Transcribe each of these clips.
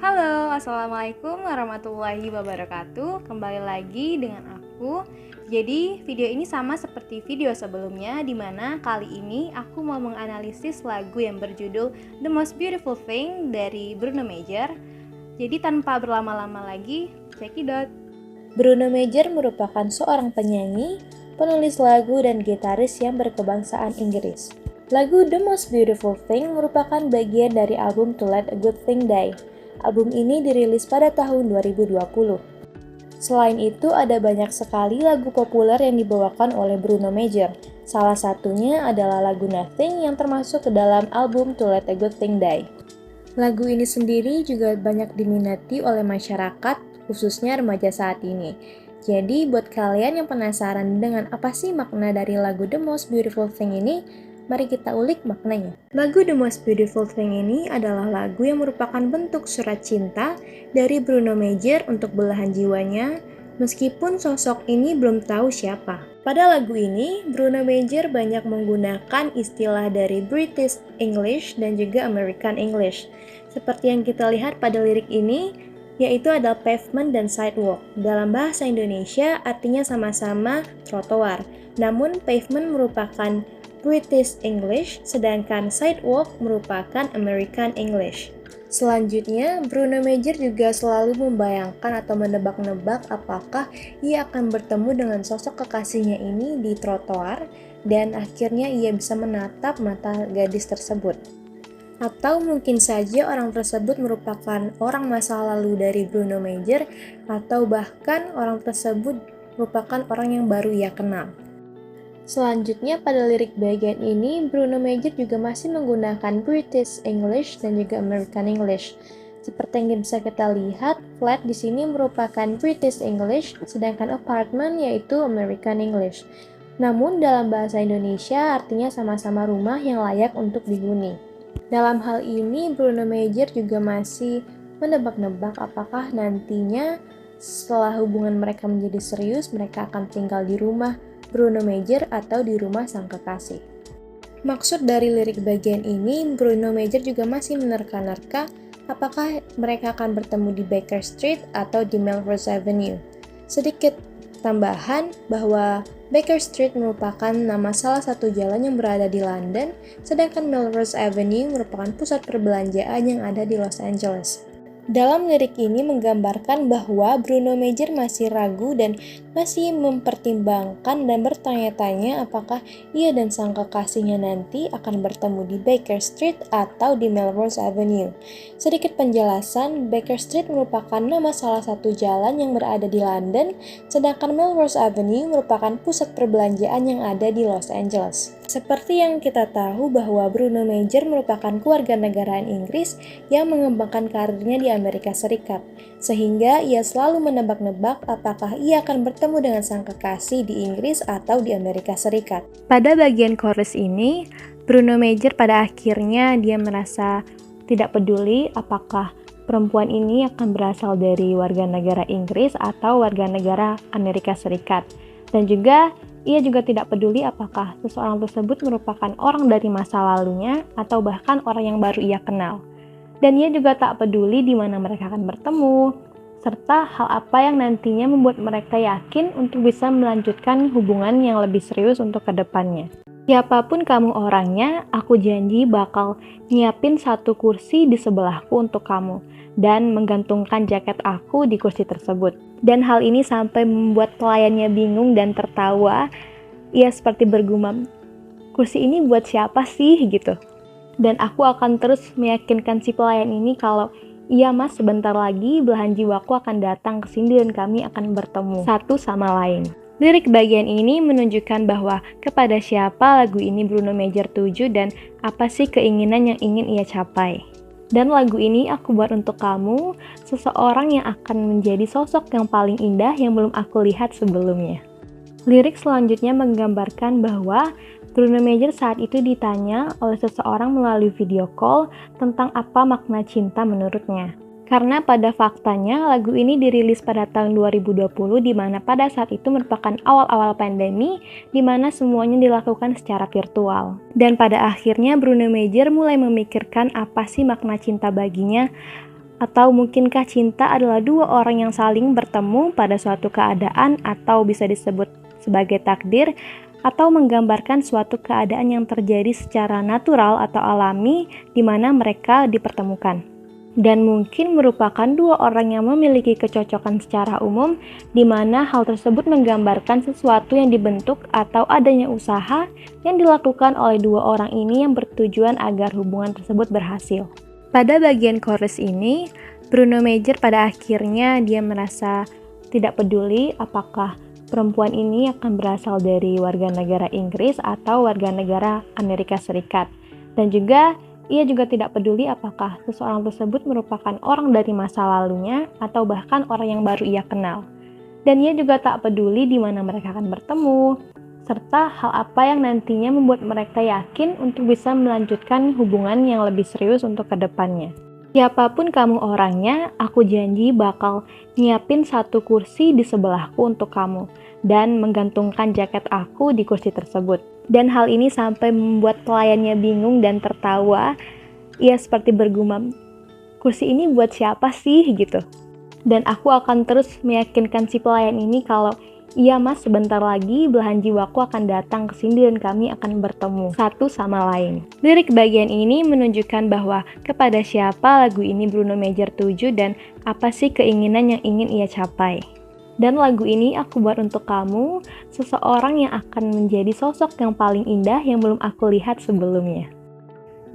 Halo, Assalamualaikum warahmatullahi wabarakatuh. Kembali lagi dengan aku. Jadi, video ini sama seperti video sebelumnya, di mana kali ini aku mau menganalisis lagu yang berjudul The Most Beautiful Thing dari Bruno Mars. Jadi, tanpa berlama-lama lagi, check it out. Bruno Mars merupakan seorang penyanyi, penulis lagu, dan gitaris yang berkebangsaan Inggris. Lagu The Most Beautiful Thing merupakan bagian dari album To Let a Good Thing Die. Album ini dirilis pada tahun 2020. Selain itu, ada banyak sekali lagu populer yang dibawakan oleh Bruno Mars. Salah satunya adalah lagu Nothing yang termasuk ke dalam album To Let a Good Thing Die. Lagu ini sendiri juga banyak diminati oleh masyarakat, khususnya remaja saat ini. Jadi, buat kalian yang penasaran dengan apa sih makna dari lagu The Most Beautiful Thing ini, mari kita ulik maknanya. Lagu The Most Beautiful Thing ini adalah lagu yang merupakan bentuk surat cinta dari Bruno Mars untuk belahan jiwanya, meskipun sosok ini belum tahu siapa. Pada lagu ini, Bruno Mars banyak menggunakan istilah dari British English dan juga American English. Seperti yang kita lihat pada lirik ini, yaitu adalah pavement dan sidewalk. Dalam bahasa Indonesia, artinya sama-sama trotoar. Namun, pavement merupakan British English, sedangkan sidewalk merupakan American English. Selanjutnya, Bruno Mars juga selalu membayangkan atau menebak-nebak apakah ia akan bertemu dengan sosok kekasihnya ini di trotoar, dan akhirnya ia bisa menatap mata gadis tersebut. Atau mungkin saja orang tersebut merupakan orang masa lalu dari Bruno Mars, atau bahkan orang tersebut merupakan orang yang baru ia kenal. Selanjutnya, pada lirik bagian ini, Bruno Mars juga masih menggunakan British English dan juga American English. Seperti yang bisa kita lihat, flat di sini merupakan British English, sedangkan apartment yaitu American English. Namun, dalam bahasa Indonesia artinya sama-sama rumah yang layak untuk dihuni. Dalam hal ini, Bruno Mars juga masih menebak-nebak apakah nantinya setelah hubungan mereka menjadi serius, mereka akan tinggal di rumah Bruno Mars atau di rumah sang kekasih. Maksud dari lirik bagian ini, Bruno Mars juga masih menerka-nerka apakah mereka akan bertemu di Baker Street atau di Melrose Avenue. Sedikit tambahan bahwa Baker Street merupakan nama salah satu jalan yang berada di London, sedangkan Melrose Avenue merupakan pusat perbelanjaan yang ada di Los Angeles. Dalam lirik ini menggambarkan bahwa Bruno Mars masih ragu dan masih mempertimbangkan dan bertanya-tanya apakah ia dan sang kekasihnya nanti akan bertemu di Baker Street atau di Melrose Avenue. Sedikit penjelasan, Baker Street merupakan nama salah satu jalan yang berada di London, sedangkan Melrose Avenue merupakan pusat perbelanjaan yang ada di Los Angeles. Seperti yang kita tahu bahwa Bruno Mars merupakan kewarganegaraan Inggris yang mengembangkan karirnya di Amerika Serikat, sehingga ia selalu menebak-nebak apakah ia akan bertemu dengan sang kekasih di Inggris atau di Amerika Serikat. Pada bagian chorus ini, Bruno Mars pada akhirnya dia merasa tidak peduli apakah perempuan ini akan berasal dari warga negara Inggris atau warga negara Amerika Serikat. Dan juga ia juga tidak peduli apakah seseorang tersebut merupakan orang dari masa lalunya atau bahkan orang yang baru ia kenal. Dan ia juga tak peduli di mana mereka akan bertemu, serta hal apa yang nantinya membuat mereka yakin untuk bisa melanjutkan hubungan yang lebih serius untuk kedepannya. Siapapun kamu orangnya, aku janji bakal nyiapin satu kursi di sebelahku untuk kamu dan menggantungkan jaket aku di kursi tersebut. Dan hal ini sampai membuat pelayannya bingung dan tertawa. Ia seperti bergumam, kursi ini buat siapa sih gitu. Dan aku akan terus meyakinkan si pelayan ini kalau iya mas, sebentar lagi belahan jiwaku akan datang ke sini dan kami akan bertemu satu sama lain. Lirik bagian ini menunjukkan bahwa kepada siapa lagu ini Bruno Mars tuju dan apa sih keinginan yang ingin ia capai. Dan lagu ini aku buat untuk kamu, seseorang yang akan menjadi sosok yang paling indah yang belum aku lihat sebelumnya. Lirik selanjutnya menggambarkan bahwa Bruno Mars saat itu ditanya oleh seseorang melalui video call tentang apa makna cinta menurutnya. Karena pada faktanya lagu ini dirilis pada tahun 2020 di mana pada saat itu merupakan awal-awal pandemi di mana semuanya dilakukan secara virtual. Dan pada akhirnya Bruno Mars mulai memikirkan apa sih makna cinta baginya Atau mungkinkah cinta adalah dua orang yang saling bertemu pada suatu keadaan atau bisa disebut sebagai takdir, atau menggambarkan suatu keadaan yang terjadi secara natural atau alami di mana mereka dipertemukan. Dan mungkin merupakan dua orang yang memiliki kecocokan secara umum di mana hal tersebut menggambarkan sesuatu yang dibentuk atau adanya usaha yang dilakukan oleh dua orang ini yang bertujuan agar hubungan tersebut berhasil. Pada bagian chorus ini, Bruno Major pada akhirnya dia merasa tidak peduli apakah perempuan ini akan berasal dari warga negara Inggris atau warga negara Amerika Serikat. Dan juga ia juga tidak peduli apakah seseorang tersebut merupakan orang dari masa lalunya atau bahkan orang yang baru ia kenal. Dan ia juga tak peduli di mana mereka akan bertemu, serta hal apa yang nantinya membuat mereka yakin untuk bisa melanjutkan hubungan yang lebih serius untuk kedepannya. Siapapun kamu orangnya, aku janji bakal nyiapin satu kursi di sebelahku untuk kamu dan menggantungkan jaket aku di kursi tersebut. Dan hal ini sampai membuat pelayannya bingung dan tertawa. Ia seperti bergumam, kursi ini buat siapa sih gitu. Dan aku akan terus meyakinkan si pelayan ini kalau iya mas, sebentar lagi belahan jiwaku akan datang ke sini dan kami akan bertemu satu sama lain. Lirik bagian ini menunjukkan bahwa kepada siapa lagu ini Bruno Major tuju dan apa sih keinginan yang ingin ia capai. Dan lagu ini aku buat untuk kamu, seseorang yang akan menjadi sosok yang paling indah yang belum aku lihat sebelumnya.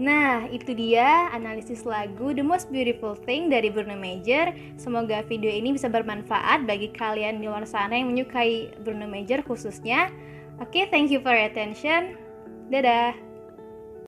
Nah, itu dia analisis lagu The Most Beautiful Thing dari Bruno Major. Semoga video ini bisa bermanfaat bagi kalian di luar sana yang menyukai Bruno Major khususnya. Oke, thank you for your attention. Dadah!